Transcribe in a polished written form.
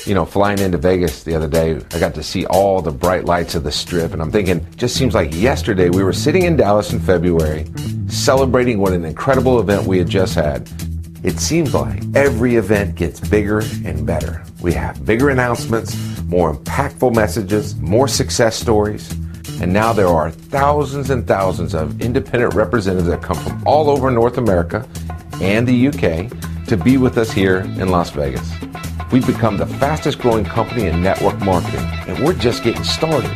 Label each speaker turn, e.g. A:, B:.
A: Flying into Vegas the other day, I got to see all the bright lights of the Strip, and I'm thinking, just seems like yesterday we were sitting in Dallas in February, celebrating what an incredible event we had just had. It seems like every event gets bigger and better. We have bigger announcements, more impactful messages, more success stories, and now there are thousands and thousands of independent representatives that come from all over North America and the UK to be with us here in Las Vegas. We've become the fastest growing company in network marketing, and we're just getting started.